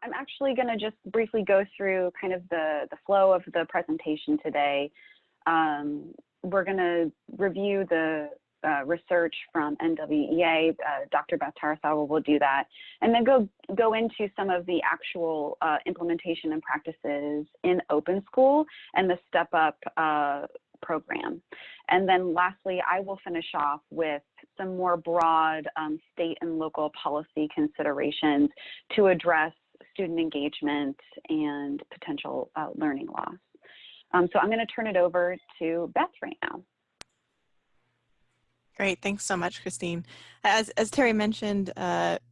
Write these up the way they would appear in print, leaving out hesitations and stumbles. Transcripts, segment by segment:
I'm actually going to just briefly go through kind of the flow of the presentation today. We're going to review the research from NWEA. Dr. Beth Tarasawa will do that, and then go into some of the actual implementation and practices in Open School and the Step Up program. And then lastly, I will finish off with some more broad state and local policy considerations to address student engagement and potential learning loss. So I'm going to turn it over to Beth right now. Great, thanks so much, Christine. As Terry mentioned,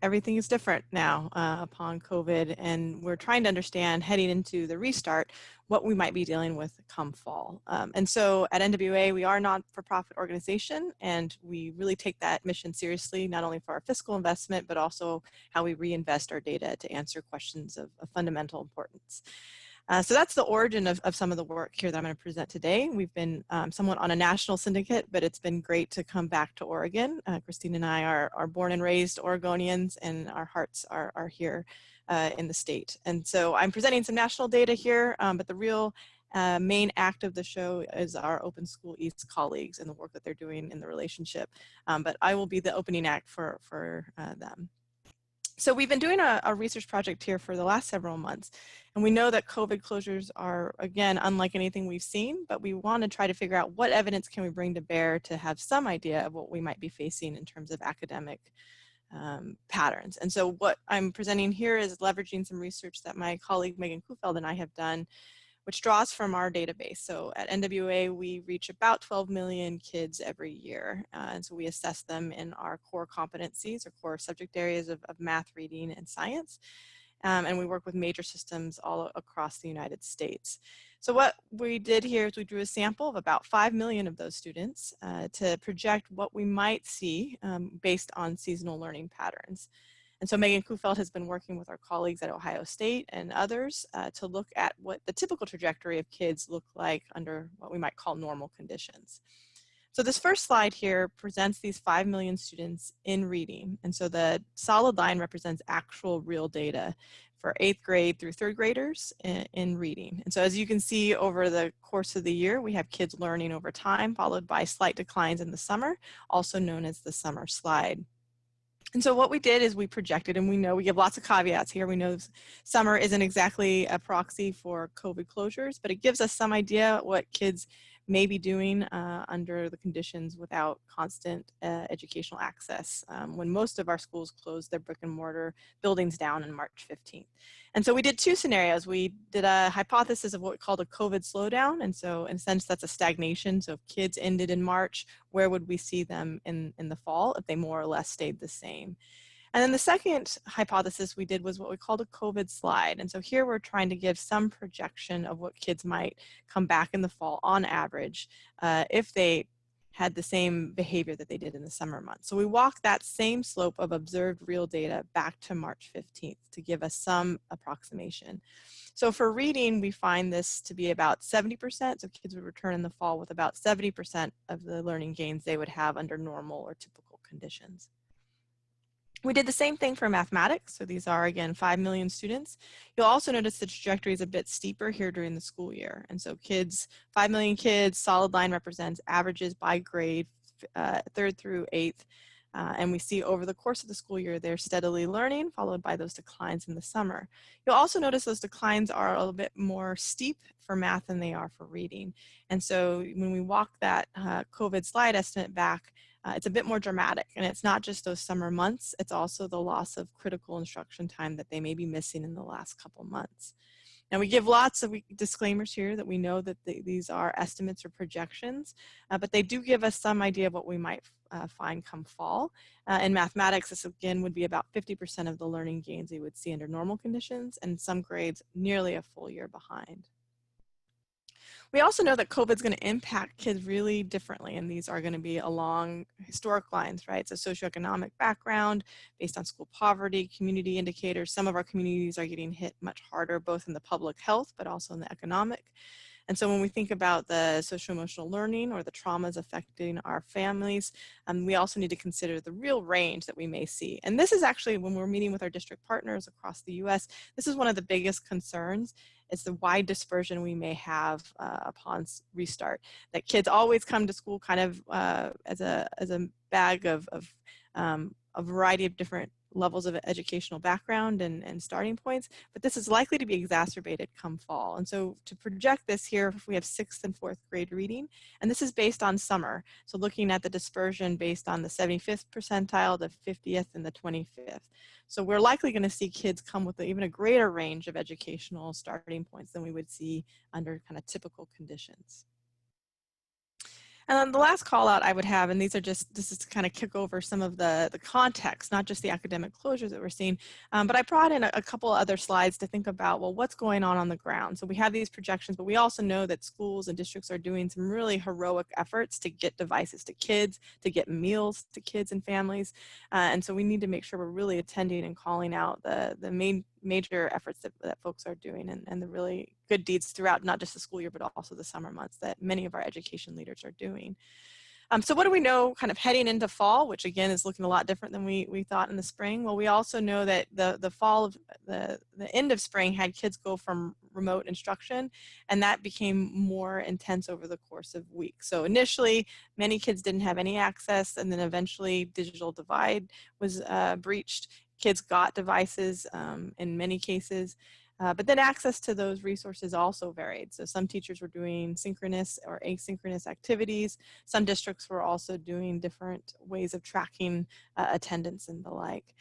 everything is different now upon COVID, and we're trying to understand, heading into the restart, what we might be dealing with come fall. And so at NWA, we are a not-for-profit organization, and we really take that mission seriously, not only for our fiscal investment, but also how we reinvest our data to answer questions of fundamental importance. So that's the origin of some of the work here that I'm going to present today. We've been somewhat on a national syndicate, but it's been great to come back to Oregon. Christine and I are born and raised Oregonians, and our hearts are here in the state. And so I'm presenting some national data here, but the real main act of the show is our Open School East colleagues and the work that they're doing in the relationship. But I will be the opening act for them. So we've been doing a research project here for the last several months, and we know that COVID closures are, again, unlike anything we've seen, but we want to try to figure out what evidence can we bring to bear to have some idea of what we might be facing in terms of academic patterns. And so what I'm presenting here is leveraging some research that my colleague Megan Kufeld and I have done, which draws from our database. So at NWA, we reach about 12 million kids every year. And so we assess them in our core competencies or core subject areas of math, reading, and science. And we work with major systems all across the United States. So what we did here is we drew a sample of about 5 million of those students to project what we might see based on seasonal learning patterns. And so Megan Kufeld has been working with our colleagues at Ohio State and others to look at what the typical trajectory of kids look like under what we might call normal conditions. So this first slide here presents these 5 million students in reading. And so the solid line represents actual real data for 8th grade through 3rd graders in reading. And so as you can see over the course of the year, we have kids learning over time, followed by slight declines in the summer, also known as the summer slide. And so what we did is we projected, and we know we give lots of caveats here. We know summer isn't exactly a proxy for COVID closures, but it gives us some idea what kids may be doing under the conditions without constant educational access when most of our schools closed their brick and mortar buildings down on March 15th. And so we did 2 scenarios. We did a hypothesis of what we called a COVID slowdown. And so in a sense, that's a stagnation. So if kids ended in March, where would we see them in the fall if they more or less stayed the same? And then the second hypothesis we did was what we called a COVID slide. And so here we're trying to give some projection of what kids might come back in the fall on average if they had the same behavior that they did in the summer months. So we walked that same slope of observed real data back to March 15th to give us some approximation. So for reading, we find this to be about 70%. So kids would return in the fall with about 70% of the learning gains they would have under normal or typical conditions. We did the same thing for mathematics. So these are, again, 5 million students. You'll also notice the trajectory is a bit steeper here during the school year. And so kids, 5 million kids, solid line represents averages by grade, 3rd through 8th. And we see over the course of the school year, they're steadily learning, followed by those declines in the summer. You'll also notice those declines are a little bit more steep for math than they are for reading. And so when we walk that COVID slide estimate back, it's a bit more dramatic, and it's not just those summer months, it's also the loss of critical instruction time that they may be missing in the last couple months. Now we give lots of disclaimers here that we know that these are estimates or projections, but they do give us some idea of what we might find come fall. In mathematics, this again would be about 50% of the learning gains we would see under normal conditions, and some grades nearly a full year behind. We also know that COVID is going to impact kids really differently, and these are going to be along historic lines, right? So socioeconomic background, based on school poverty, community indicators. Some of our communities are getting hit much harder, both in the public health, but also in the economic. And so when we think about the social-emotional learning or the traumas affecting our families, we also need to consider the real range that we may see. And this is actually, when we're meeting with our district partners across the US, this is one of the biggest concerns. It's the wide dispersion we may have upon restart. That kids always come to school kind of as a bag of a variety of different levels of educational background and starting points, but this is likely to be exacerbated come fall. And so to project this here, if we have 6th and 4th grade reading, and this is based on summer, so looking at the dispersion based on the 75th percentile, the 50th, and the 25th. So we're likely going to see kids come with even a greater range of educational starting points than we would see under kind of typical conditions. And then the last call out I would have, and these are just, this is to kind of kick over some of the context, not just the academic closures that we're seeing, but I brought in a couple other slides to think about, well, what's going on the ground? So we have these projections, but we also know that schools and districts are doing some really heroic efforts to get devices to kids, to get meals to kids and families. And so we need to make sure we're really attending and calling out the major efforts that folks are doing and the really good deeds throughout not just the school year, but also the summer months that many of our education leaders are doing. So what do we know kind of heading into fall, which again is looking a lot different than we thought in the spring? Well, we also know that the fall of the end of spring had kids go from remote instruction, and that became more intense over the course of weeks. So initially, many kids didn't have any access, and then eventually digital divide was breached. Kids got devices in many cases. But then access to those resources also varied. So some teachers were doing synchronous or asynchronous activities. Some districts were also doing different ways of tracking attendance and the like.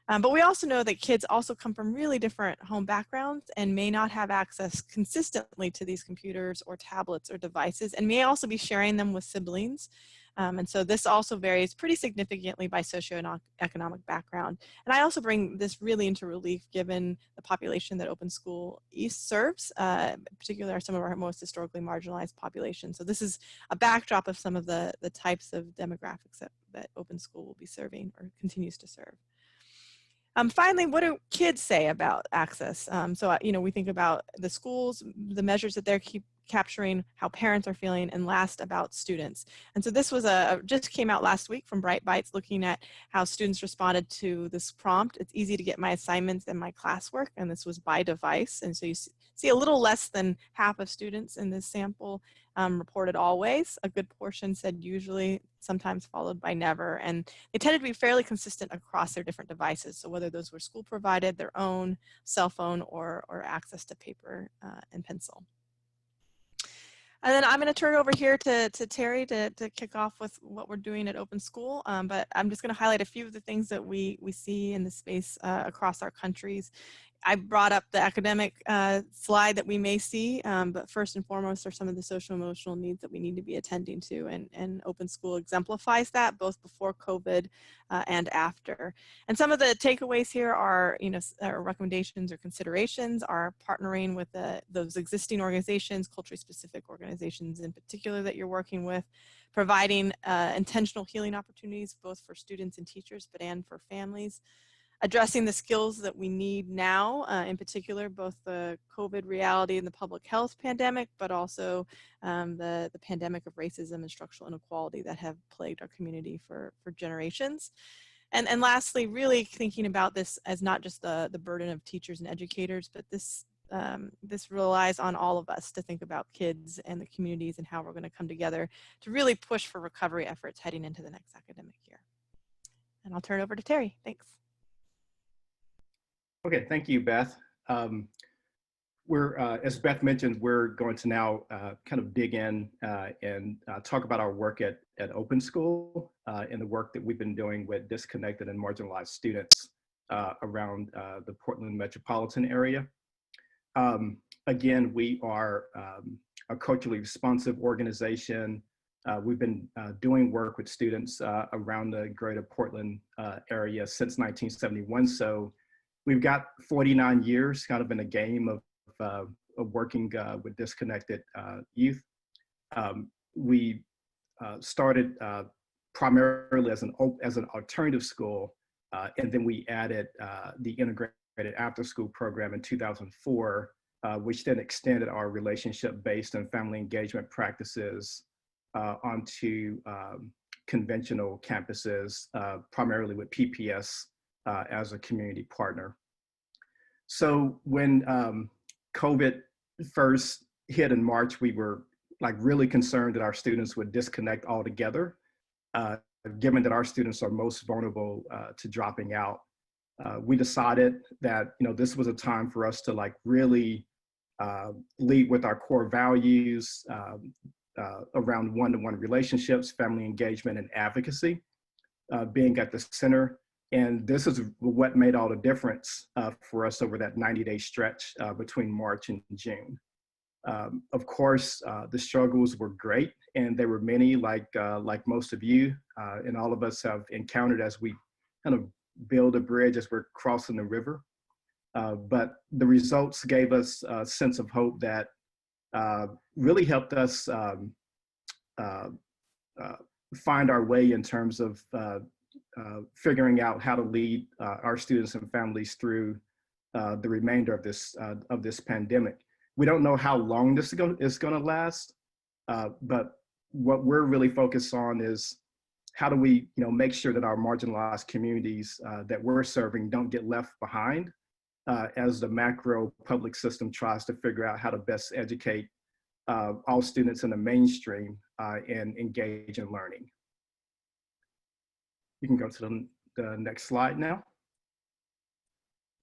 But we also know that kids also come from really different home backgrounds and may not have access consistently to these computers or tablets or devices, and may also be sharing them with siblings. And so this also varies pretty significantly by socioeconomic background. And I also bring this really into relief given the population that Open School East serves, particularly are some of our most historically marginalized populations. So this is a backdrop of some of the types of demographics that Open School will be serving or continues to serve. Finally, what do kids say about access? We think about the schools, the measures that they're capturing, how parents are feeling, and last about students. And so this was just came out last week from Bright Bites, looking at how students responded to this prompt. It's easy to get my assignments and my classwork, and this was by device. And so you see a little less than half of students in this sample reported always. A good portion said usually, sometimes followed by never, and they tended to be fairly consistent across their different devices. So whether those were school provided, their own cell phone, or access to paper and pencil. And then I'm going to turn it over here to Terry to kick off with what we're doing at Open School. But I'm just going to highlight a few of the things that we see in the space across our countries. I brought up the academic slide that we may see, but first and foremost are some of the social emotional needs that we need to be attending to, and Open School exemplifies that both before COVID and after. And some of the takeaways here are, recommendations or considerations are partnering with those existing organizations, culturally specific organizations in particular that you're working with, providing intentional healing opportunities both for students and teachers, and for families. Addressing the skills that we need now, in particular, both the COVID reality and the public health pandemic, but also the pandemic of racism and structural inequality that have plagued our community for generations. And lastly, really thinking about this as not just the burden of teachers and educators, but this relies on all of us to think about kids and the communities and how we're going to come together to really push for recovery efforts heading into the next academic year. And I'll turn it over to Terry. Thanks. Okay, thank you, Beth. As Beth mentioned, we're going to now kind of dig in and talk about our work at Open School and the work that we've been doing with disconnected and marginalized students around the Portland metropolitan area. Again, we are a culturally responsive organization. We've been doing work with students around the greater Portland area since 1971. So we've got 49 years kind of in a game of working with disconnected youth. We started primarily as an alternative school, and then we added the integrated after-school program in 2004. which then extended our relationship-based and family engagement practices onto conventional campuses, primarily with PPS as a community partner. So when COVID first hit in March, we were like really concerned that our students would disconnect altogether, given that our students are most vulnerable to dropping out. We decided that this was a time for us to like really lead with our core values around one-to-one relationships, family engagement, and advocacy, being at the center. And this is what made all the difference for us over that 90-day stretch between March and June. Of course, the struggles were great, and there were many, like most of you and all of us have encountered as we kind of build a bridge as we're crossing the river. But the results gave us a sense of hope that really helped us find our way in terms of figuring out how to lead our students and families through the remainder of this pandemic. We don't know how long this is going to last, but what we're really focused on is how do we make sure that our marginalized communities that we're serving don't get left behind as the macro public system tries to figure out how to best educate all students in the mainstream and engage in learning. You can go to the next slide now.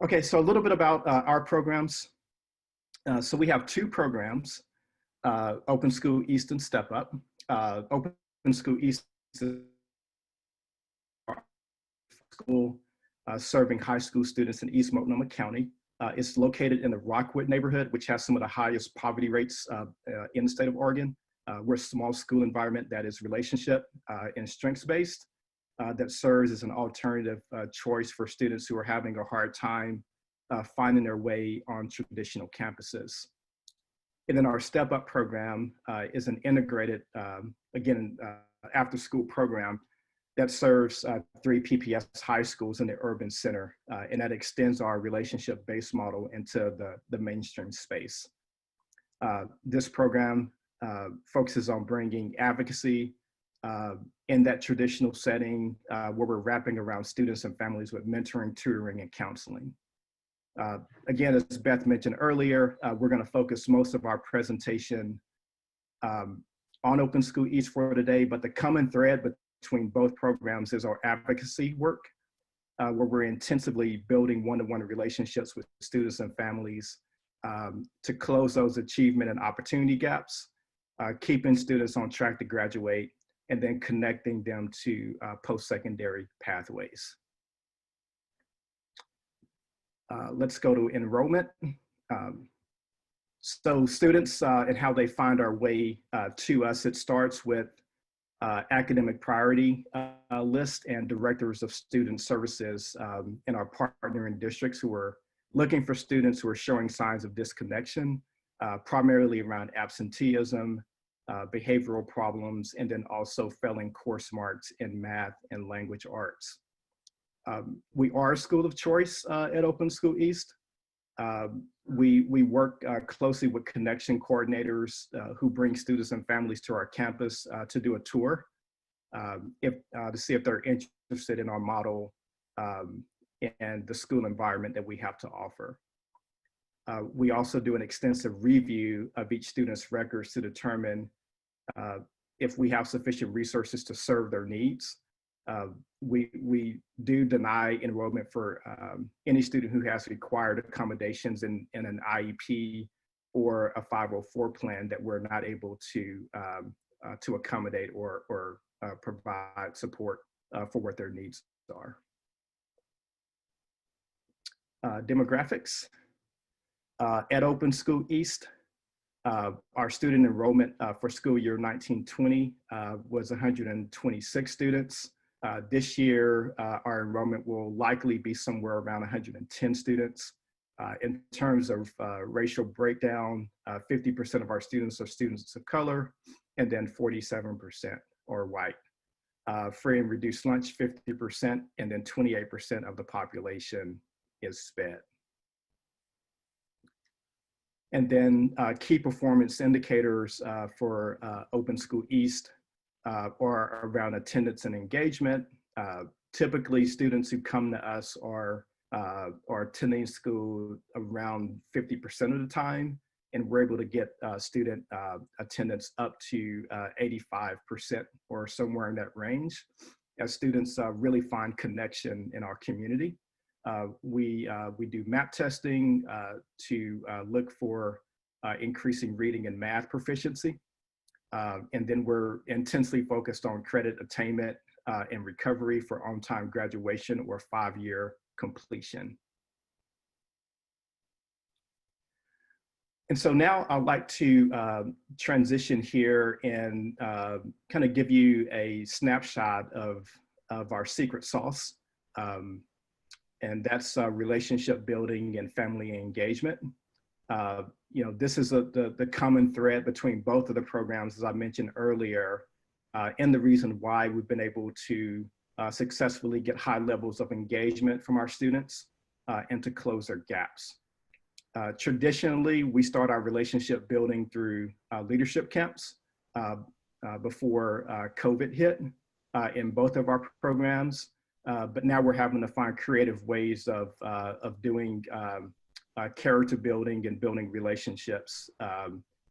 Okay, so a little bit about our programs. So we have two programs, Open School East and Step Up. Open School East is a school serving high school students in East Multnomah County. It's located in the Rockwood neighborhood, which has some of the highest poverty rates in the state of Oregon. We're a small school environment that is relationship and strengths-based, that serves as an alternative choice for students who are having a hard time finding their way on traditional campuses. And then our Step Up program is an integrated, again, after-school program that serves 3 PPS high schools in the urban center, and that extends our relationship-based model into the mainstream space. This program focuses on bringing advocacy in that traditional setting where we're wrapping around students and families with mentoring, tutoring, and counseling. Again, as Beth mentioned earlier, we're going to focus most of our presentation on Open School East for today, but the common thread between both programs is our advocacy work, where we're intensively building one-to-one relationships with students and families to close those achievement and opportunity gaps, keeping students on track to graduate, and then connecting them to post-secondary pathways. Let's go to enrollment. So students and how they find our way to us, it starts with academic priority list and directors of student services in our partnering districts who are looking for students who are showing signs of disconnection, primarily around absenteeism, behavioral problems, and then also failing course marks in math and language arts. We are a school of choice at Open School East. We work closely with connection coordinators who bring students and families to our campus to do a tour, to see if they're interested in our model and the school environment that we have to offer. We also do an extensive review of each student's records to determine if we have sufficient resources to serve their needs. We do deny enrollment for any student who has required accommodations in an IEP or a 504 plan that we're not able to accommodate or provide support for what their needs are. Demographics. At Open School East, our student enrollment for school year 1920 was 126 students. This year, our enrollment will likely be somewhere around 110 students. In terms of racial breakdown, 50% of our students are students of color, and then 47% are white. Free and reduced lunch, 50%, and then 28% of the population is SPED. And then key performance indicators for Open School East are around attendance and engagement. Typically, students who come to us are attending school around 50% of the time, and we're able to get student attendance up to 85% or somewhere in that range, as students really find connection in our community. We do map testing to look for increasing reading and math proficiency. And then we're intensely focused on credit attainment and recovery for on-time graduation or 5-year completion. And so now I'd like to transition here and kind of give you a snapshot of our secret sauce. And that's relationship building and family engagement. You know, this is the common thread between both of the programs, as I mentioned earlier, and the reason why we've been able to successfully get high levels of engagement from our students and to close their gaps. Traditionally, we start our relationship building through leadership camps before COVID hit in both of our programs. But now we're having to find creative ways of doing character building and building relationships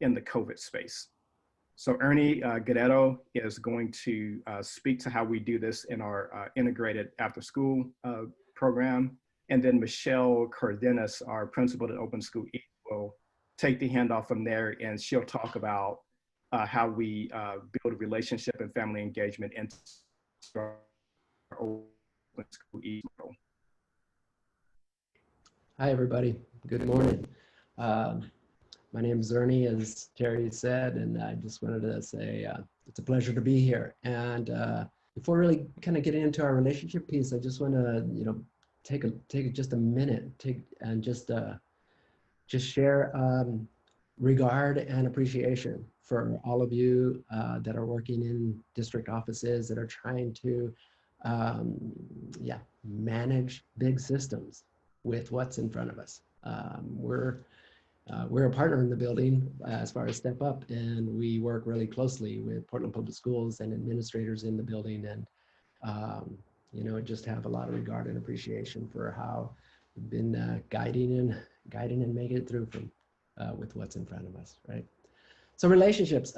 in the COVID space. So Ernie Guerrero is going to speak to how we do this in our integrated after school program. And then Michelle Cardenas, our principal at Open School East, will take the handoff from there, and she'll talk about how we build a relationship and family engagement into our Open School East model. Hi, everybody. Good morning. My name is Ernie, as Terry said, and I just wanted to say it's a pleasure to be here. And before really kind of getting into our relationship piece, I just want to, you know, take just a minute and just share regard and appreciation for all of you that are working in district offices that are trying to manage big systems with what's in front of us. We're a partner in the building as far as Step Up, and we work really closely with Portland Public Schools and administrators in the building, and you know, just have a lot of regard and appreciation for how we've been guiding and making it through from with what's in front of us, right? So relationships,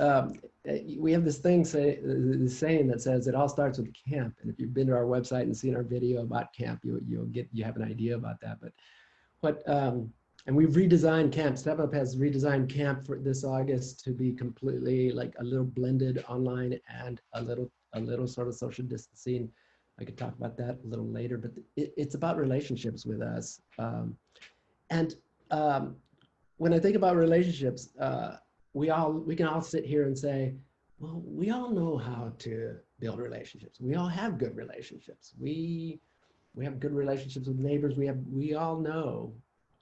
we have this saying that says it all starts with camp. And if you've been to our website and seen our video about camp, you have an idea about that. But what and we've redesigned camp. Step Up has redesigned camp for this August to be completely like a little blended online and a little sort of social distancing. I could talk about that a little later, but it's about relationships with us. When I think about relationships, we can all sit here and say, well, we all know how to build relationships. We all have good relationships. We have good relationships with neighbors. We all know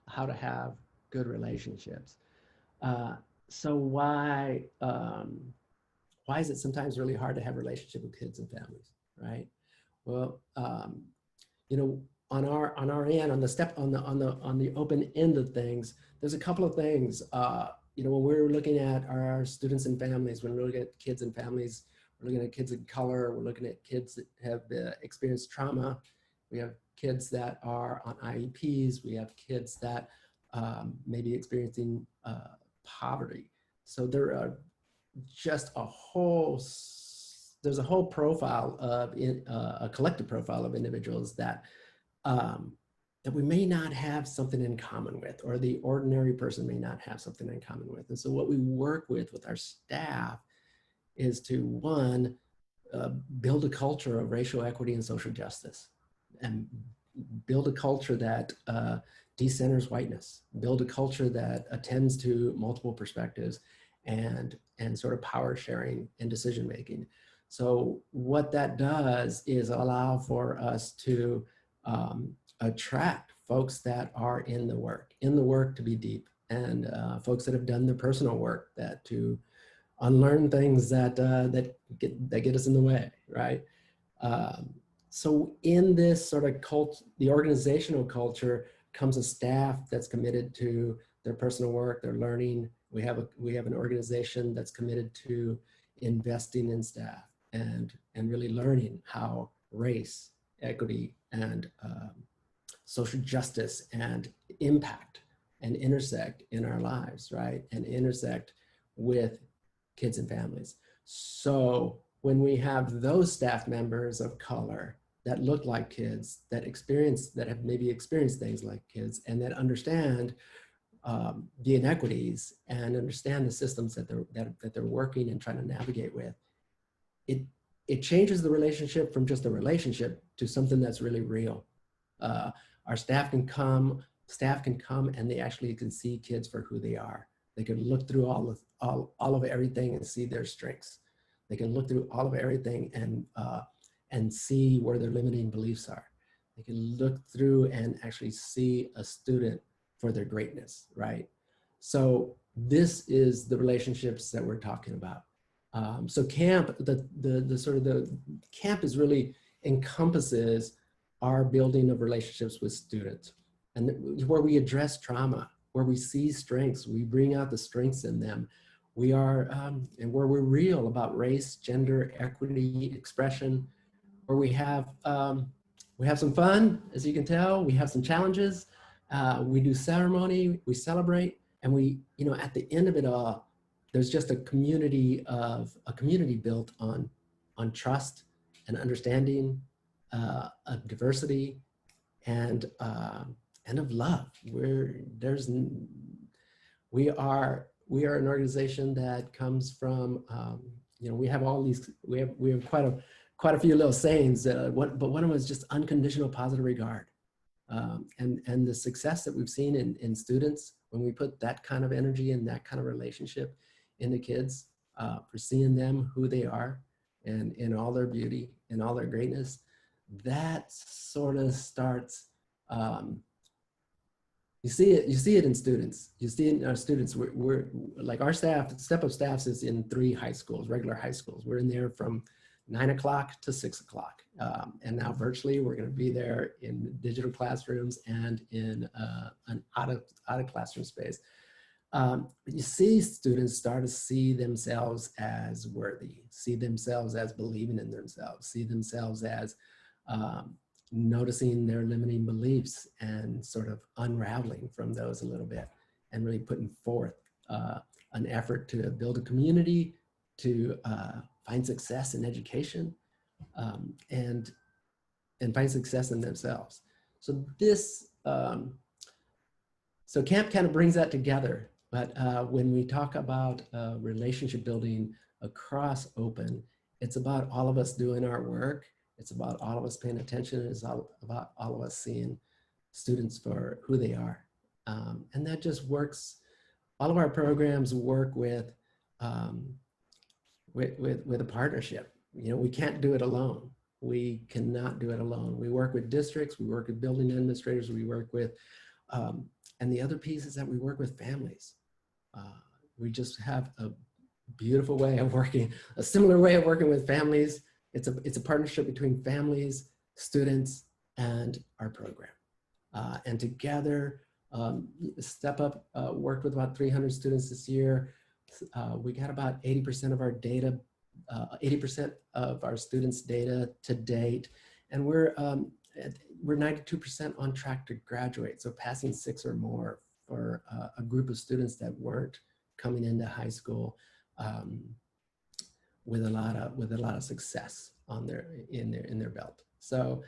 how to have good relationships. So why is it sometimes really hard to have a relationship with kids and families, right? Well, you know, on our end, on the open end of things, there's a couple of things. You know, when we're looking at our students and families, when we're looking at kids and families, we're looking at kids of color, we're looking at kids that have experienced trauma. We have kids that are on IEPs. We have kids that may be experiencing poverty. So there are just there's a whole profile of a collective profile of individuals that that we may not have something in common with, or the ordinary person may not have something in common with. And so what we work with our staff is to, one, build a culture of racial equity and social justice, and build a culture that decenters whiteness, build a culture that attends to multiple perspectives and sort of power sharing and decision making. So what that does is allow for us to attract folks that are in the work to be deep, and folks that have done the personal work to unlearn things that get us in the way, right? So in this sort of the organizational culture comes a staff that's committed to their personal work, their learning. We have an organization that's committed to investing in staff and really learning how race, equity, and social justice and impact and intersect in our lives, right? And intersect with kids and families. So when we have those staff members of color that look like kids, that have maybe experienced things like kids, and that understand the inequities and understand the systems that they're working and trying to navigate with, it changes the relationship from just a relationship to something that's really real. Our staff can come and they actually can see kids for who they are. They can look through all of everything and see their strengths. They can look through all of everything and see where their limiting beliefs are. They can look through and actually see a student for their greatness, right? So this is the relationships that we're talking about. So camp, the camp is really encompasses our building of relationships with students, and where we address trauma, where we see strengths, we bring out the strengths in them. We are, and where we're real about race, gender, equity, expression, where we have some fun, as you can tell, we have some challenges, we do ceremony, we celebrate, and we, at the end of it all, there's just a community built on trust and understanding, of diversity, and of love. We are an organization that comes from, we have all these, we have quite a few little sayings, but one of them is just unconditional positive regard. And the success that we've seen in students when we put that kind of energy and that kind of relationship into kids, for seeing them who they are and in all their beauty and all their greatness, that sort of starts, you see it in students. You see it in our students. We're like, our staff, Step Up Staffs is in 3 high schools, regular high schools. We're in there from 9 o'clock to 6 o'clock. And now virtually, we're going to be there in digital classrooms and in an out of classroom space. You see students start to see themselves as worthy, see themselves as believing in themselves, see themselves as noticing their limiting beliefs and sort of unraveling from those a little bit, and really putting forth an effort to build a community, to find success in education, and find success in themselves. So this, so camp kind of brings that together. But when we talk about relationship building across Open, it's about all of us doing our work. It's about all of us paying attention. It's about all of us seeing students for who they are. And that just works. All of our programs work with a partnership. We can't do it alone. We cannot do it alone. We work with districts, we work with building administrators, we work with, and the other piece is that we work with families. We just have a beautiful way of working, a similar way of working with families. It's a partnership between families, students, and our program. And together, Step Up worked with about 300 students this year. We got about 80% of our data, 80% of our students' data to date, and we're 92% on track to graduate, so passing 6 or more for a group of students that weren't coming into high school with a lot of success on in their belt. So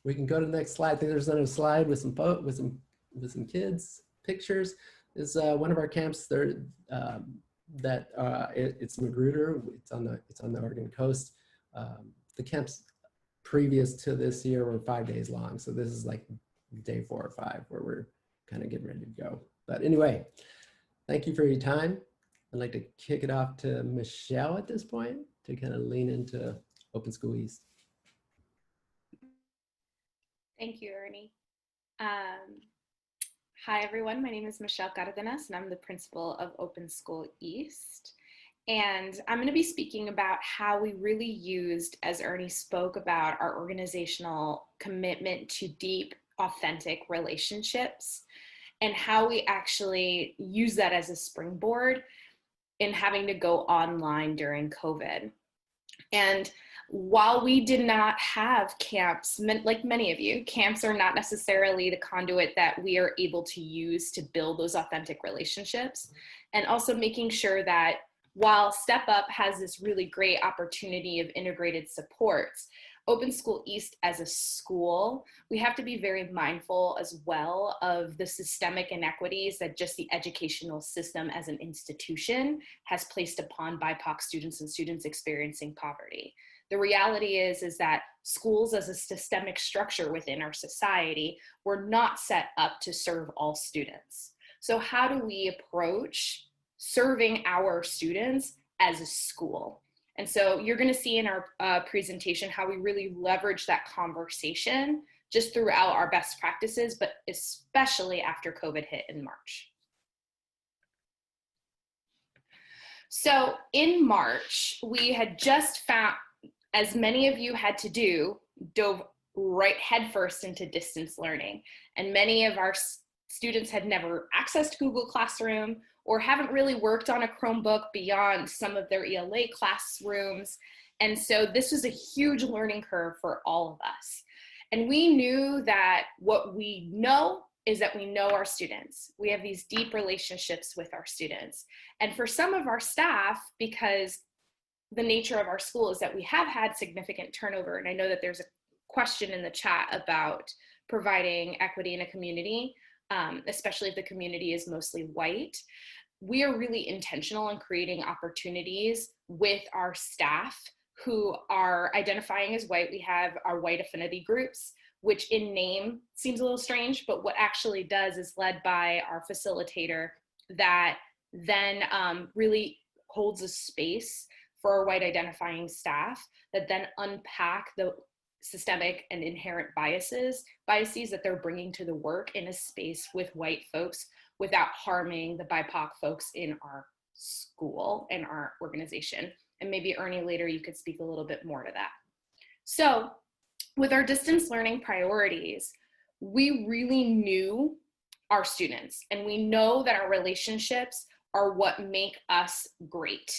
we can go to the next slide. I think there's another slide with some kids pictures. Is one of our camps there it's Magruder. It's on the Oregon coast. The camps previous to this year were 5 days long, so this is like day 4 or 5 where we're kind of getting ready to go. But anyway, thank you for your time. I'd like to kick it off to Michelle at this point to kind of lean into Open School East. Thank you, Ernie. Hi, everyone. My name is Michelle Cardenas, and I'm the principal of Open School East. And I'm going to be speaking about how we really used, as Ernie spoke about, our organizational commitment to deep, authentic relationships and how we actually use that as a springboard in having to go online during COVID. And while we did not have camps, like many of you, camps are not necessarily the conduit that we are able to use to build those authentic relationships. And also making sure that while Step Up has this really great opportunity of integrated supports, Open School East as a school, we have to be very mindful as well of the systemic inequities that just the educational system as an institution has placed upon BIPOC students and students experiencing poverty. The reality is that schools as a systemic structure within our society were not set up to serve all students. So how do we approach serving our students as a school? And so you're going to see in our presentation how we really leverage that conversation just throughout our best practices, but especially after COVID hit in March. So in March, we had just found, as many of you had to do, dove right headfirst into distance learning. And many of our students had never accessed Google Classroom or haven't really worked on a Chromebook beyond some of their ELA classrooms. And so this was a huge learning curve for all of us. And we knew that what we know is that we know our students. We have these deep relationships with our students. And for some of our staff, because the nature of our school is that we have had significant turnover, and I know that there's a question in the chat about providing equity in a community, especially if the community is mostly white. We are really intentional in creating opportunities with our staff who are identifying as white. We have our white affinity groups, which in name seems a little strange, but what actually does is led by our facilitator that then really holds a space for our white identifying staff that then unpack the systemic and inherent biases that they're bringing to the work in a space with white folks without harming the BIPOC folks in our school and our organization. And maybe Ernie, later you could speak a little bit more to that. So with our distance learning priorities, we really knew our students, and we know that our relationships are what make us great.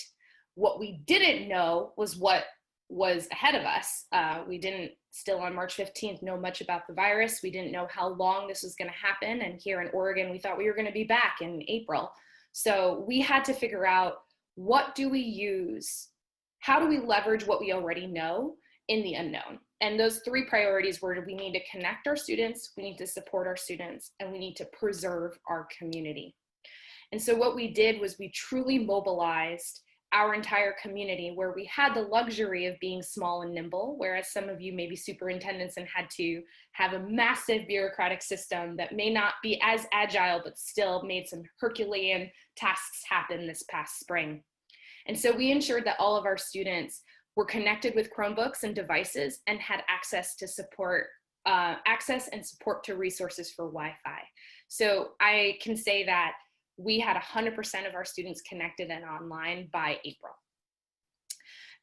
What we didn't know was what was ahead of us. We didn't, still on March 15th, know much about the virus. We didn't know how long this was going to happen. And here in Oregon, we thought we were going to be back in April. So we had to figure out, what do we use? How do we leverage what we already know in the unknown? And those three priorities were, we need to connect our students, we need to support our students, and we need to preserve our community. And so what we did was we truly mobilized our entire community, where we had the luxury of being small and nimble, whereas some of you may be superintendents and had to have a massive bureaucratic system that may not be as agile, but still made some Herculean tasks happen this past spring. And so we ensured that all of our students were connected with Chromebooks and devices and had access to support, access and support to resources for Wi-Fi. So I can say that we had 100% of our students connected and online by April.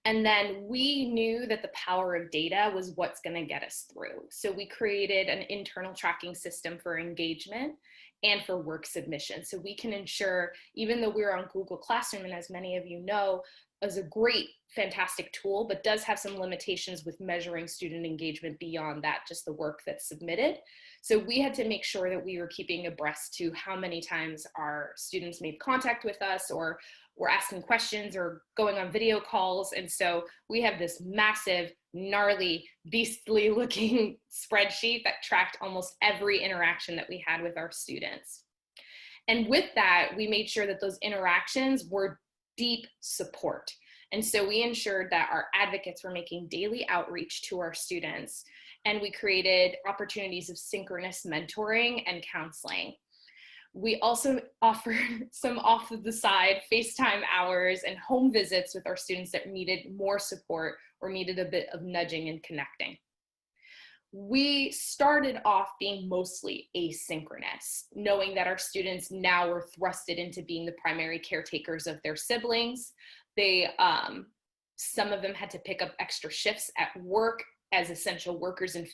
And then we knew that the power of data was what's going to get us through. So we created an internal tracking system for engagement and for work submission. So we can ensure, even though we're on Google Classroom, and as many of you know, is a great, fantastic tool, but does have some limitations with measuring student engagement beyond that, just the work that's submitted. So we had to make sure that we were keeping abreast to how many times our students made contact with us, or were asking questions, or going on video calls. And so we have this massive, gnarly, beastly looking spreadsheet that tracked almost every interaction that we had with our students. And with that, we made sure that those interactions were deep support. And so we ensured that our advocates were making daily outreach to our students, and we created opportunities of synchronous mentoring and counseling. We also offered some off the side FaceTime hours and home visits with our students that needed more support or needed a bit of nudging and connecting. We started off being mostly asynchronous, knowing that our students now were thrusted into being the primary caretakers of their siblings. They, some of them had to pick up extra shifts at work as essential workers and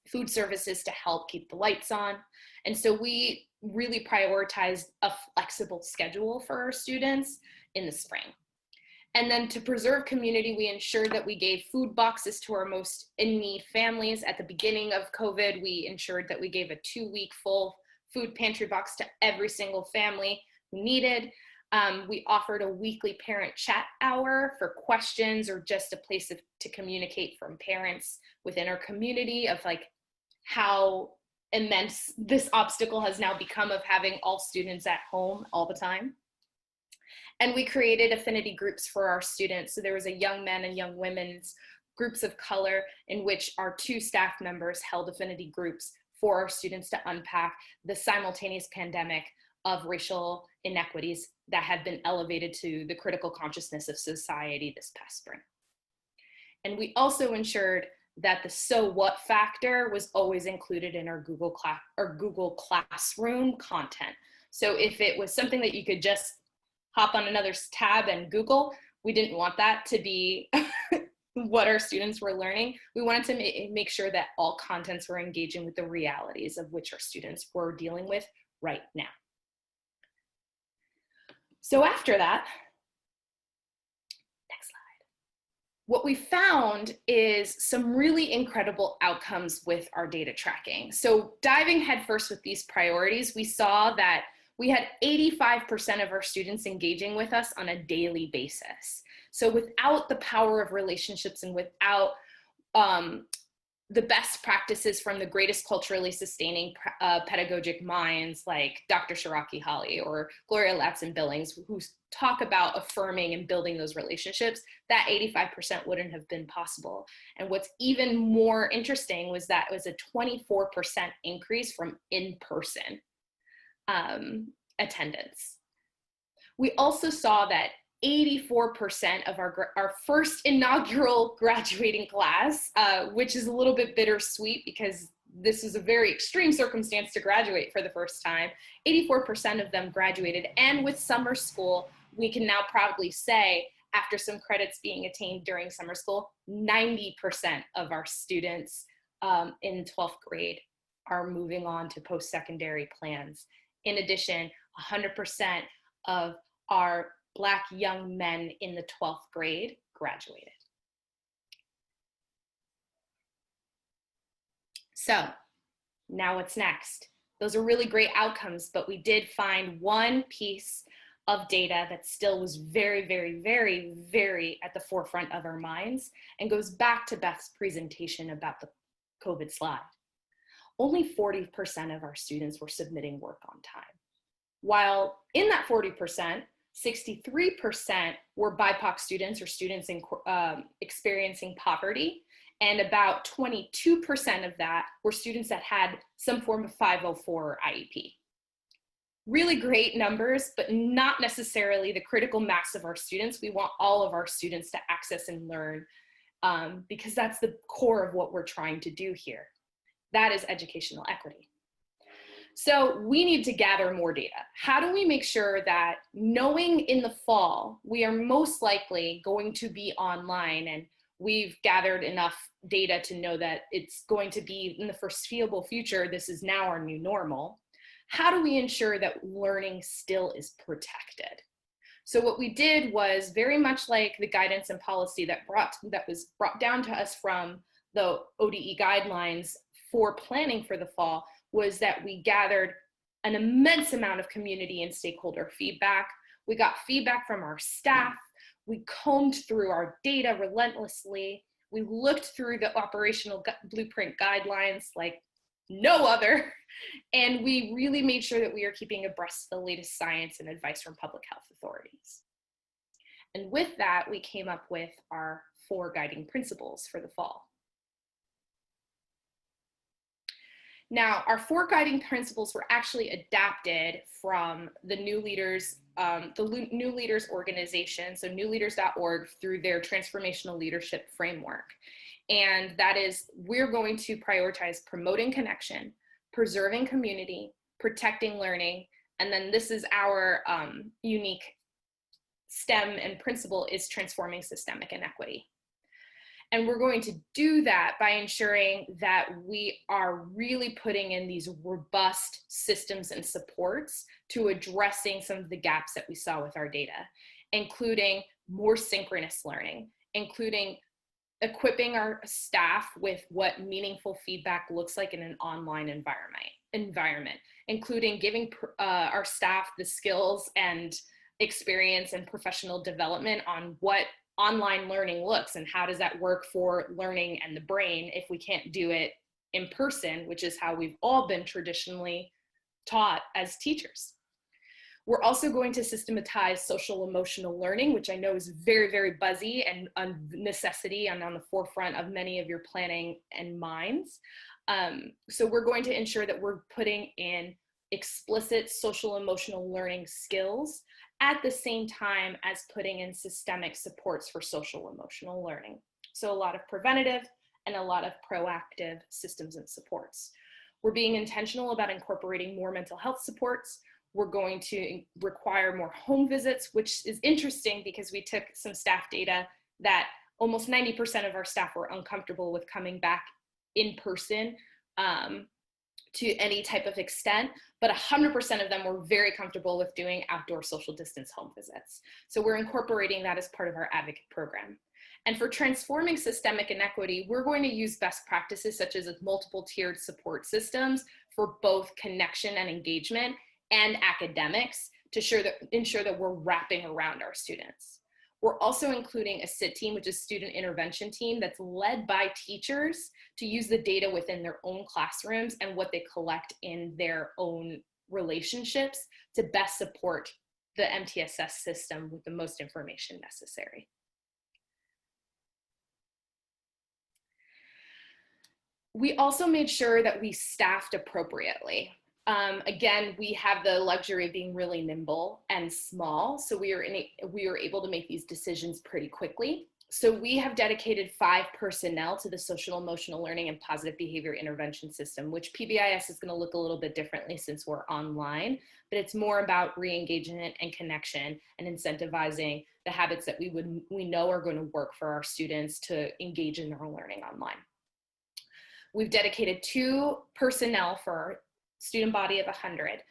food services to help keep the lights on. And so we really prioritized a flexible schedule for our students in the spring. And then to preserve community, we ensured that we gave food boxes to our most in-need families. At the beginning of COVID, we ensured that we gave a 2-week full food pantry box to every single family who needed. We offered a weekly parent chat hour for questions or just a place to communicate from parents within our community of like how immense this obstacle has now become of having all students at home all the time. And we created affinity groups for our students. So there was a young men and young women's groups of color in which our 2 staff members held affinity groups for our students to unpack the simultaneous pandemic of racial inequities that have been elevated to the critical consciousness of society this past spring. And we also ensured that the so what factor was always included in our Google Classroom content. So if it was something that you could just hop on another tab and Google, we didn't want that to be what our students were learning. We wanted to make sure that all contents were engaging with the realities of which our students were dealing with right now. So after that, next slide. What we found is some really incredible outcomes with our data tracking. So diving headfirst with these priorities, we saw that we had 85% of our students engaging with us on a daily basis. So without the power of relationships and without the best practices from the greatest culturally sustaining pedagogic minds like Dr. Shiraki Holly or Gloria Latson-Billings, who talk about affirming and building those relationships, that 85% wouldn't have been possible. And what's even more interesting was that it was a 24% increase from in-person attendance. We also saw that 84% of our first inaugural graduating class, which is a little bit bittersweet because this is a very extreme circumstance to graduate for the first time, 84% of them graduated. And with summer school, we can now proudly say, after some credits being attained during summer school, 90% of our students in 12th grade are moving on to post-secondary plans. In addition, 100% of our Black young men in the 12th grade graduated. So now what's next? Those are really great outcomes, but we did find one piece of data that still was very, very, very, very at the forefront of our minds and goes back to Beth's presentation about the COVID slide. Only 40% of our students were submitting work on time. While in that 40%, 63% were BIPOC students or students experiencing poverty, and about 22% of that were students that had some form of 504 or IEP. Really great numbers, but not necessarily the critical mass of our students. We want all of our students to access and learn because that's the core of what we're trying to do here. That is educational equity. So we need to gather more data. How do we make sure that knowing in the fall, we are most likely going to be online and we've gathered enough data to know that it's going to be in the foreseeable future, this is now our new normal. How do we ensure that learning still is protected? So what we did was very much like the guidance and policy that was brought down to us from the ODE guidelines for planning for the fall, was that we gathered an immense amount of community and stakeholder feedback. We got feedback from our staff. We combed through our data relentlessly. We looked through the operational blueprint guidelines like no other. And we really made sure that we are keeping abreast of the latest science and advice from public health authorities. And with that, we came up with our 4 guiding principles for the fall. Now, our 4 guiding principles were actually adapted from the New Leaders organization, so newleaders.org, through their transformational leadership framework. And that is, we're going to prioritize promoting connection, preserving community, protecting learning, and then this is our unique STEM and principle is transforming systemic inequity. And we're going to do that by ensuring that we are really putting in these robust systems and supports to addressing some of the gaps that we saw with our data, including more synchronous learning, including equipping our staff with what meaningful feedback looks like in an online environment, including giving our staff the skills and experience and professional development on what online learning looks and how does that work for learning and the brain if we can't do it in person, which is how we've all been traditionally taught as teachers. We're also going to systematize social emotional learning, which I know is very, very buzzy and a necessity and on the forefront of many of your planning and minds. So we're going to ensure that we're putting in explicit social emotional learning skills at the same time as putting in systemic supports for social emotional learning. So a lot of preventative and a lot of proactive systems and supports. We're being intentional about incorporating more mental health supports. We're going to require more home visits, which is interesting because we took some staff data that almost 90% of our staff were uncomfortable with coming back in person to any type of extent, but 100% of them were very comfortable with doing outdoor social distance home visits. So we're incorporating that as part of our advocate program. And for transforming systemic inequity, we're going to use best practices such as multiple tiered support systems for both connection and engagement and academics to ensure that we're wrapping around our students. We're also including a SIT team, which is student intervention team, that's led by teachers to use the data within their own classrooms and what they collect in their own relationships to best support the MTSS system with the most information necessary. We also made sure that we staffed appropriately. Again, we have the luxury of being really nimble and small, so we were able to make these decisions pretty quickly. So we have dedicated 5 personnel to the social emotional learning and positive behavior intervention system, which PBIS is going to look a little bit differently since we're online, but it's more about re-engagement and connection and incentivizing the habits that we know are going to work for our students to engage in their learning online. We've dedicated 2 personnel for our student body of 100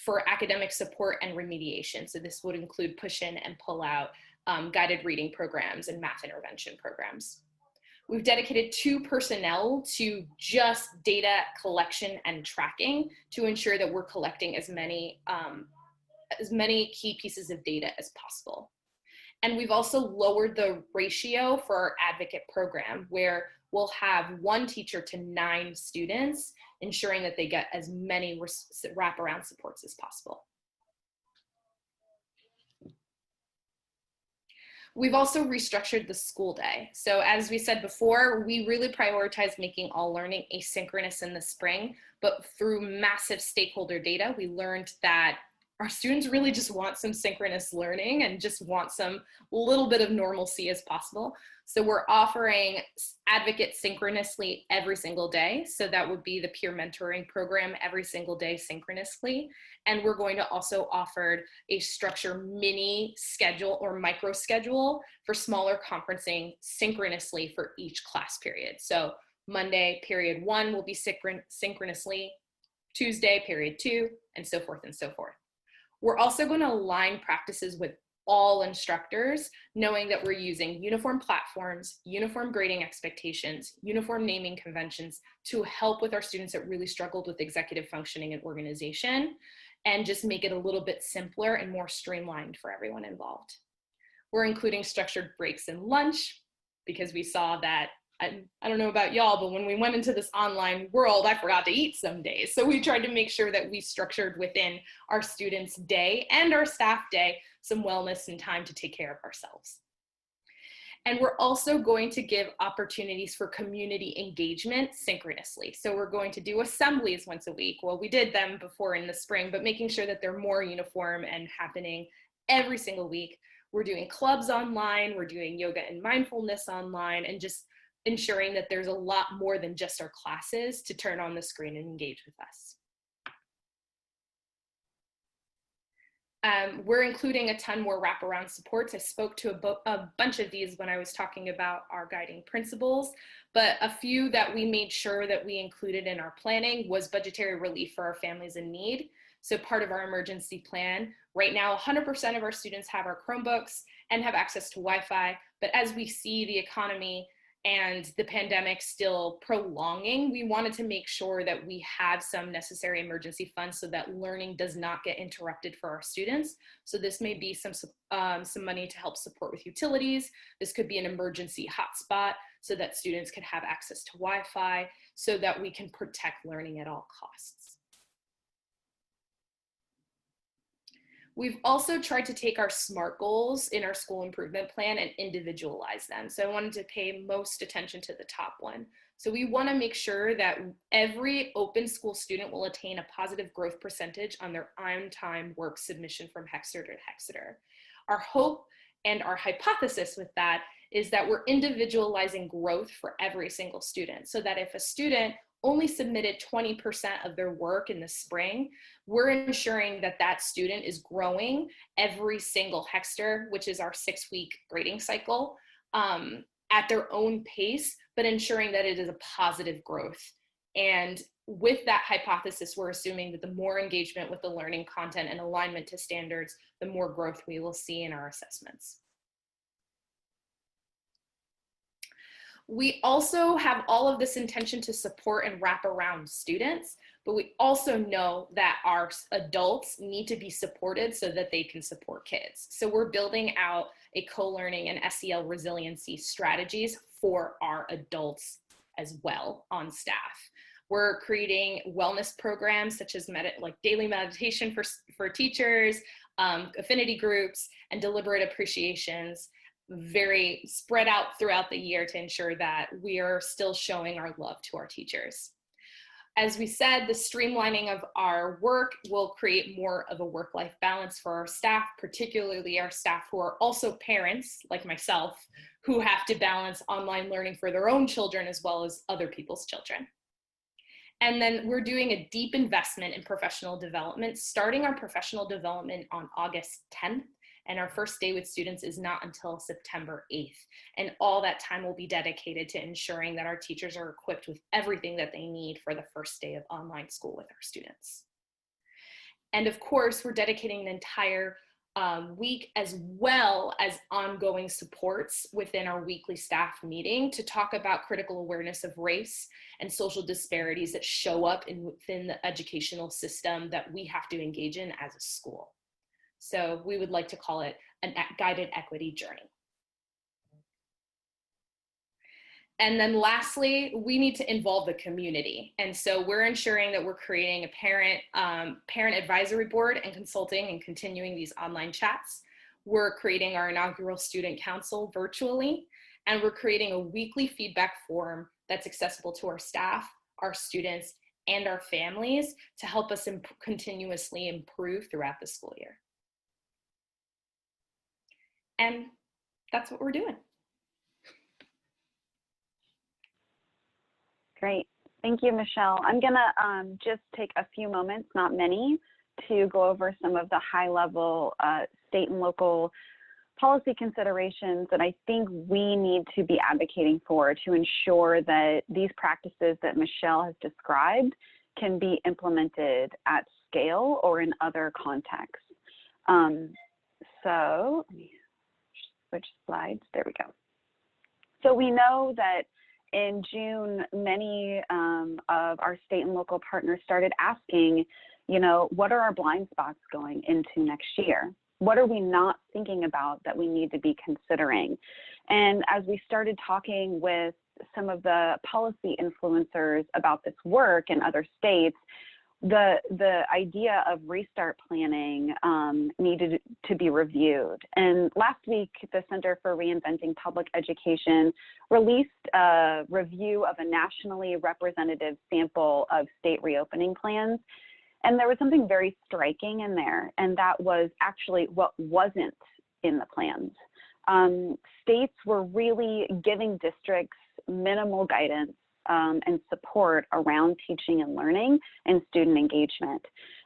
for academic support and remediation. So this would include push-in and pull-out, guided reading programs and math intervention programs. We've dedicated 2 personnel to just data collection and tracking to ensure that we're collecting as many key pieces of data as possible. And we've also lowered the ratio for our advocate program, where we'll have 1 teacher to 9 students, ensuring that they get as many wraparound supports as possible. We've also restructured the school day. So as we said before, we really prioritize making all learning asynchronous in the spring, but through massive stakeholder data, we learned that our students really just want some synchronous learning and just want some little bit of normalcy as possible. So we're offering advocate synchronously every single day. So that would be the peer mentoring program every single day synchronously. And we're going to also offer a structure mini schedule or micro schedule for smaller conferencing synchronously for each class period. So Monday, period 1 will be synchronously, Tuesday, period 2, and so forth and so forth. We're also going to align practices with all instructors, knowing that we're using uniform platforms, uniform grading expectations, uniform naming conventions to help with our students that really struggled with executive functioning and organization, and just make it a little bit simpler and more streamlined for everyone involved. We're including structured breaks and lunch because we saw that, I don't know about y'all, but when we went into this online world, I forgot to eat some days. So we tried to make sure that we structured within our students' day and our staff day some wellness and time to take care of ourselves. And we're also going to give opportunities for community engagement synchronously. So we're going to do assemblies once a week. Well, we did them before in the spring, but making sure that they're more uniform and happening every single week. We're doing clubs online, we're doing yoga and mindfulness online, and just ensuring that there's a lot more than just our classes to turn on the screen and engage with us. We're including a ton more wraparound supports. I spoke to a bunch of these when I was talking about our guiding principles, but a few that we made sure that we included in our planning was budgetary relief for our families in need. So part of our emergency plan, right now 100% of our students have our Chromebooks and have access to Wi-Fi, but as we see the economy and the pandemic still prolonging, we wanted to make sure that we have some necessary emergency funds so that learning does not get interrupted for our students. So this may be some money to help support with utilities. This could be an emergency hotspot so that students can have access to Wi-Fi so that we can protect learning at all costs. We've also tried to take our SMART goals in our school improvement plan and individualize them. So I wanted to pay most attention to the top one. So we want to make sure that every open school student will attain a positive growth percentage on their on-time work submission from Hexeter to Hexeter. Our hope and our hypothesis with that is that we're individualizing growth for every single student, so that if a student only submitted 20% of their work in the spring, we're ensuring that that student is growing every single Hexter, which is our 6-week grading cycle, at their own pace, but ensuring that it is a positive growth. And with that hypothesis, we're assuming that the more engagement with the learning content and alignment to standards, the more growth we will see in our assessments. We also have all of this intention to support and wrap around students, but we also know that our adults need to be supported so that they can support kids. So we're building out a co-learning and SEL resiliency strategies for our adults as well on staff. We're creating wellness programs such as like daily meditation for teachers, affinity groups, and deliberate appreciations, very spread out throughout the year to ensure that we are still showing our love to our teachers. As we said, the streamlining of our work will create more of a work-life balance for our staff, particularly our staff who are also parents, like myself, who have to balance online learning for their own children as well as other people's children. And then we're doing a deep investment in professional development, starting our professional development on August 10th. And our first day with students is not until September 8th. And all that time will be dedicated to ensuring that our teachers are equipped with everything that they need for the first day of online school with our students. And of course, we're dedicating an entire week as well as ongoing supports within our weekly staff meeting to talk about critical awareness of race and social disparities that show up within the educational system that we have to engage in as a school. So we would like to call it a guided equity journey. And then lastly, we need to involve the community. And so we're ensuring that we're creating a parent advisory board and consulting and continuing these online chats. We're creating our inaugural student council virtually, and we're creating a weekly feedback form that's accessible to our staff, our students, and our families to help us continuously improve throughout the school year. And that's what we're doing. Great. Thank you, Michelle. I'm going to just take a few moments, not many, to go over some of the high-level state and local policy considerations that I think we need to be advocating for to ensure that these practices that Michelle has described can be implemented at scale or in other contexts. So let me switch slides. There we go. So we know that in June, many of our state and local partners started asking, you know, what are our blind spots going into next year? What are we not thinking about that we need to be considering? And as we started talking with some of the policy influencers about this work in other states, the idea of restart planning needed to be reviewed. And last week, the Center for Reinventing Public Education released a review of a nationally representative sample of state reopening plans. And there was something very striking in there, and that was actually what wasn't in the plans. States were really giving districts minimal guidance and support around teaching and learning and student engagement.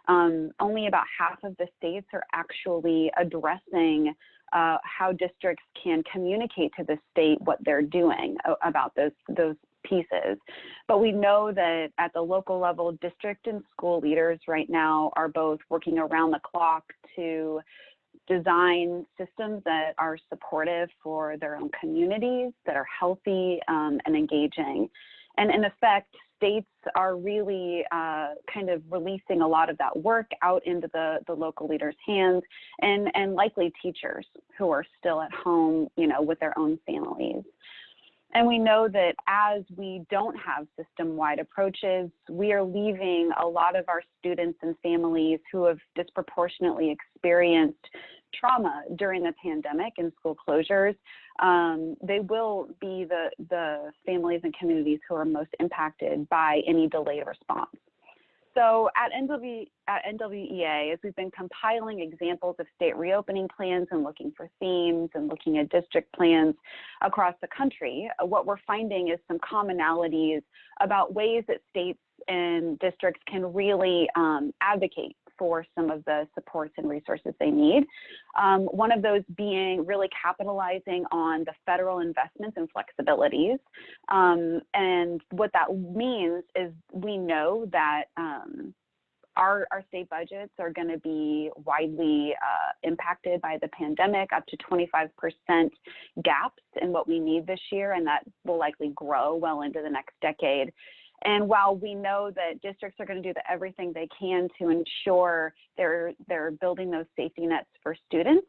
Only about half of the states are actually addressing how districts can communicate to the state what they're doing about those pieces. But we know that at the local level, district and school leaders right now are both working around the clock to design systems that are supportive for their own communities, that are healthy and engaging. And in effect, states are really kind of releasing a lot of that work out into the local leaders' hands, and likely teachers who are still at home, you know, with their own families. And we know that as we don't have system-wide approaches, we are leaving a lot of our students and families who have disproportionately experienced trauma during the pandemic and school closures. They will be the families and communities who are most impacted by any delayed response. So at NWEA, as we've been compiling examples of state reopening plans and looking for themes and looking at district plans across the country, what we're finding is some commonalities about ways that states and districts can really advocate for some of the supports and resources they need. One of those being really capitalizing on the federal investments and flexibilities. And what that means is we know that our state budgets are going to be widely impacted by the pandemic, up to 25% gaps in what we need this year, and that will likely grow well into the next decade. And while we know that districts are going to do everything they can to ensure they're building those safety nets for students,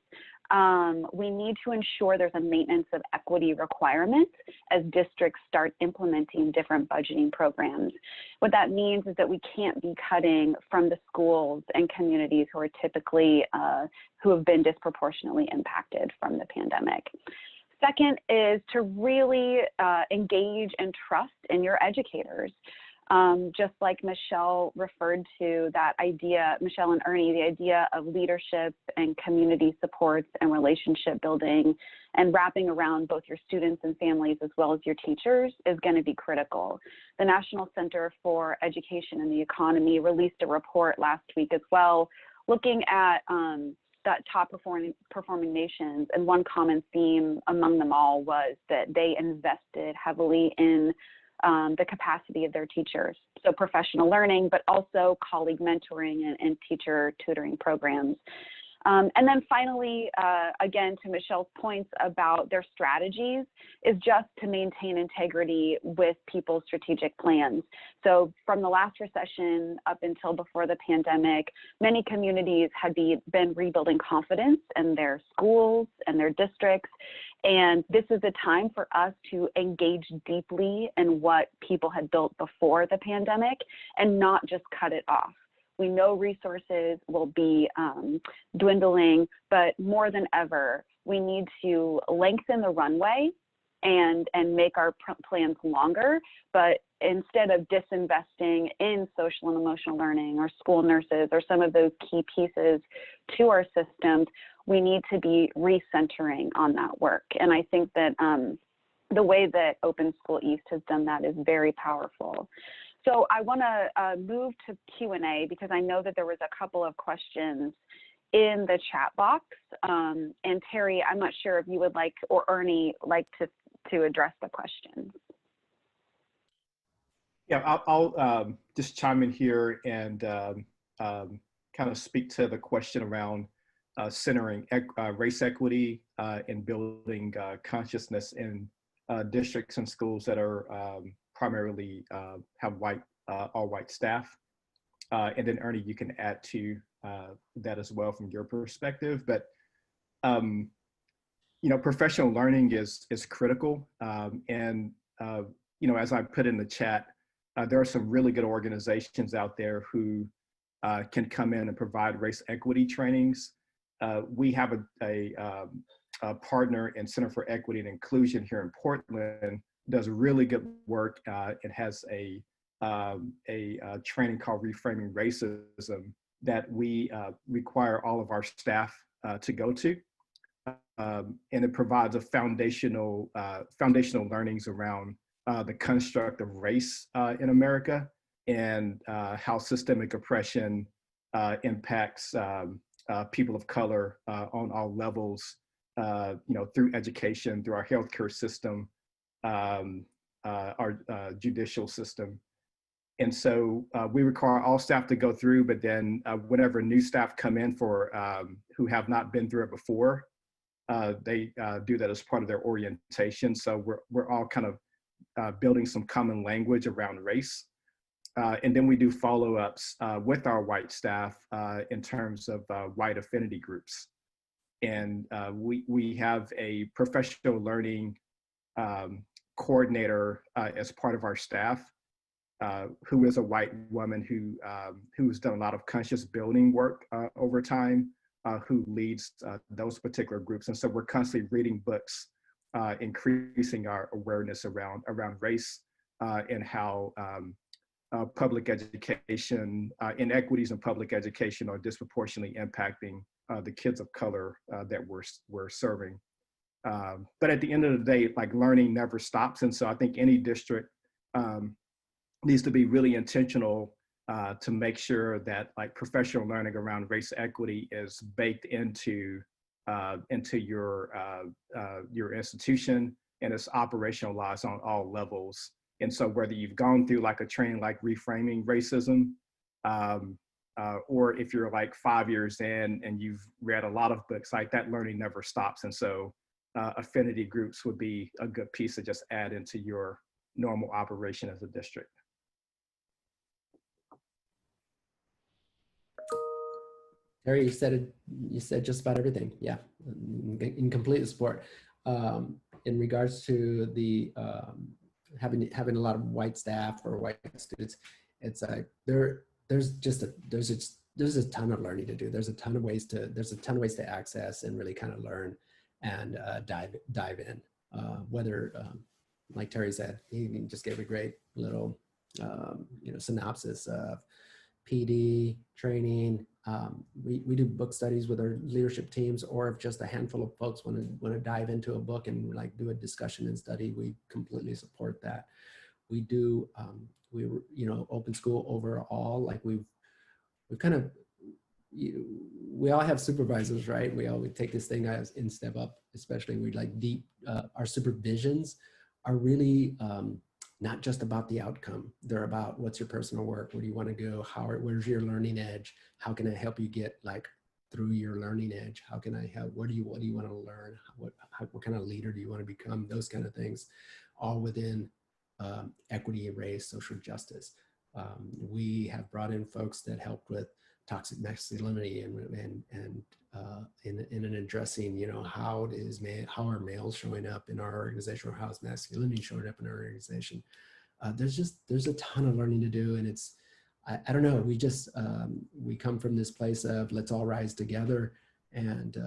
we need to ensure there's a maintenance of equity requirement as districts start implementing different budgeting programs. What that means is that we can't be cutting from the schools and communities who are typically, who have been disproportionately impacted from the pandemic. Second is to really engage and trust in your educators. Just like Michelle referred to that idea, Michelle and Ernie, the idea of leadership and community supports and relationship building and wrapping around both your students and families as well as your teachers is going to be critical. The National Center for Education and the Economy released a report last week as well, looking at that top performing nations, and one common theme among them all was that they invested heavily in the capacity of their teachers. So professional learning, but also colleague mentoring and teacher tutoring programs. And then finally, again, to Michelle's points about their strategies, is just to maintain integrity with people's strategic plans. So from the last recession up until before the pandemic, many communities had been rebuilding confidence in their schools and their districts. And this is a time for us to engage deeply in what people had built before the pandemic and not just cut it off. We know resources will be dwindling, but more than ever, we need to lengthen the runway and make our plans longer. But instead of disinvesting in social and emotional learning or school nurses or some of those key pieces to our systems, we need to be recentering on that work. And I think that the way that Open School East has done that is very powerful. So I want to move to Q&A because I know that there was a couple of questions in the chat box. And Terry, I'm not sure if you would like, or Ernie, like to address the questions. Yeah, I'll just chime in here and kind of speak to the question around centering race equity and building consciousness in districts and schools that are primarily have all white staff. And then Ernie, you can add to that as well from your perspective. But you know, professional learning is critical. And you know, as I put in the chat, there are some really good organizations out there who can come in and provide race equity trainings. We have a partner in Center for Equity and Inclusion here in Portland, does really good work. It has a training called Reframing Racism that we require all of our staff to go to. And it provides a foundational learnings around the construct of race in America and how systemic oppression impacts people of color on all levels, through education, through our healthcare system, our judicial system. And so we require all staff to go through, but then whenever new staff come in who have not been through it before, they do that as part of their orientation. So we're all kind of building some common language around race. And then we do follow-ups with our white staff in terms of white affinity groups. And we have a professional learning coordinator as part of our staff, who is a white woman who's done a lot of conscious building work over time, who leads those particular groups. And so we're constantly reading books, increasing our awareness around race and how public education, inequities in public education are disproportionately impacting the kids of color that we're serving. But at the end of the day, like, learning never stops. And so I think any district needs to be really intentional to make sure that, like, professional learning around race equity is baked into your institution, and it's operationalized on all levels. And so whether you've gone through like a training like Reframing Racism, or if you're like 5 years in and you've read a lot of books, like, that learning never stops. And so affinity groups would be a good piece to just add into your normal operation as a district. Terry, you said just about everything. Yeah, in complete support. In regards to the having a lot of white staff or white students, it's like there's a ton of learning to do. There's a ton of ways to access and really kind of learn and dive in. Whether like Terry said, he just gave a great little synopsis of PD training. We do book studies with our leadership teams, or if just a handful of folks want to dive into a book and like do a discussion and study, we completely support that. We do open school overall. Like we all have supervisors, right? We take this thing as in Step Up, especially we like our supervisions are really not just about the outcome. They're about what's your personal work, where do you want to go, where's your learning edge, how can I help you get like through your learning edge, how can I help, what do you want to learn, what kind of leader do you want to become, those kind of things, all within equity, race, social justice. We have brought in folks that helped with toxic masculinity and in addressing, how are males showing up in our organization, or how is masculinity showing up in our organization. There's a ton of learning to do, and it's, I don't know, we come from this place of let's all rise together and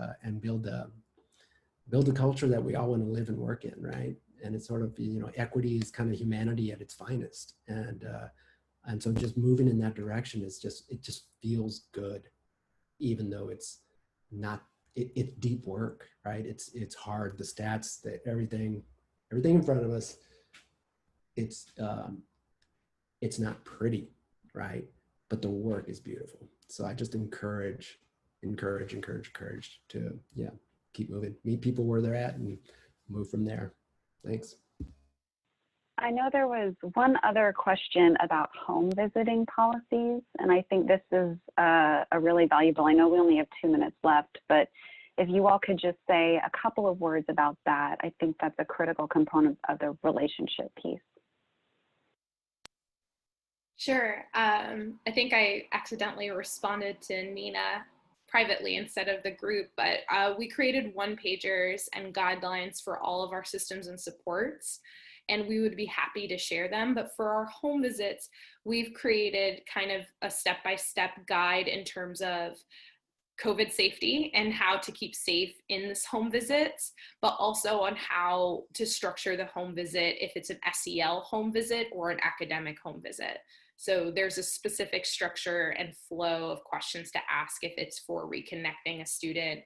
build a culture that we all want to live and work in, right? And it's sort of, equity is kind of humanity at its finest, and so just moving in that direction it just feels good, even though it's not, it's deep work, right? It's hard, the stats, everything in front of us, it's not pretty, right? But the work is beautiful. So I just encourage to, keep moving, meet people where they're at and move from there. Thanks. I know there was one other question about home visiting policies, and I think this is a really valuable, I know we only have 2 minutes left, but if you all could just say a couple of words about that, I think that's a critical component of the relationship piece. Sure. I think I accidentally responded to Nina privately instead of the group, but we created one-pagers and guidelines for all of our systems and supports, and we would be happy to share them. But for our home visits, we've created kind of a step-by-step guide in terms of COVID safety and how to keep safe in this home visits, but also on how to structure the home visit if it's an SEL home visit or an academic home visit. So there's a specific structure and flow of questions to ask if it's for reconnecting a student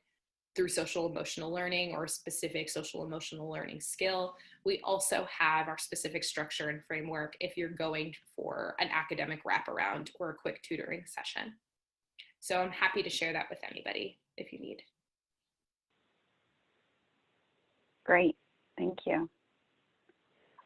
through social emotional learning or a specific social emotional learning skill. We also have our specific structure and framework if you're going for an academic wraparound or a quick tutoring session. So I'm happy to share that with anybody if you need. Great, thank you.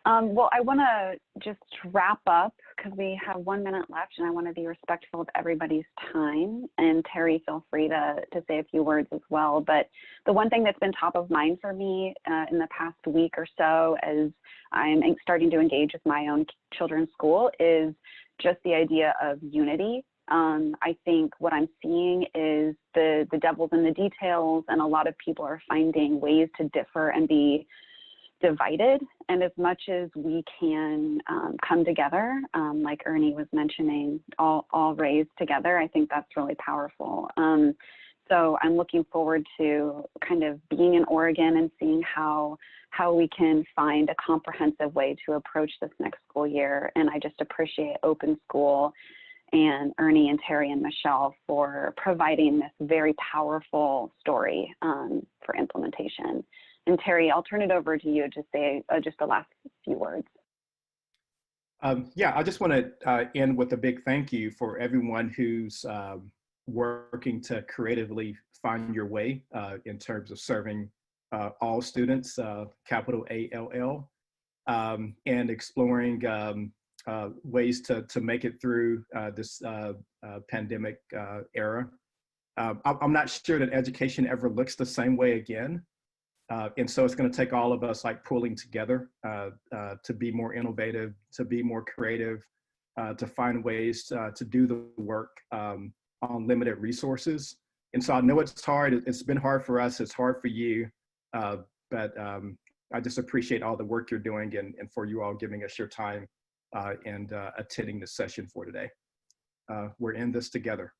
Well, I want to just wrap up because we have 1 minute left and I want to be respectful of everybody's time. And Terry, feel free to say a few words as well. But the one thing that's been top of mind for me in the past week or so as I'm starting to engage with my own children's school is just the idea of unity. I think what I'm seeing is the devil's in the details, and a lot of people are finding ways to differ and be divided. And as much as we can come together, like Ernie was mentioning, all raised together, I think that's really powerful. So I'm looking forward to kind of being in Oregon and seeing how we can find a comprehensive way to approach this next school year. And I just appreciate Open School and Ernie and Terry and Michelle for providing this very powerful story for implementation. And Terry, I'll turn it over to you to say just the last few words. Yeah, I just want to end with a big thank you for everyone who's working to creatively find your way in terms of serving all students, capital ALL, and exploring ways to make it through this pandemic era. I'm not sure that education ever looks the same way again. And so it's going to take all of us like pulling together to be more innovative, to be more creative, to find ways to do the work on limited resources. And so I know it's hard. It's been hard for us. It's hard for you. But I just appreciate all the work you're doing and for you all giving us your time and attending this session for today. We're in this together.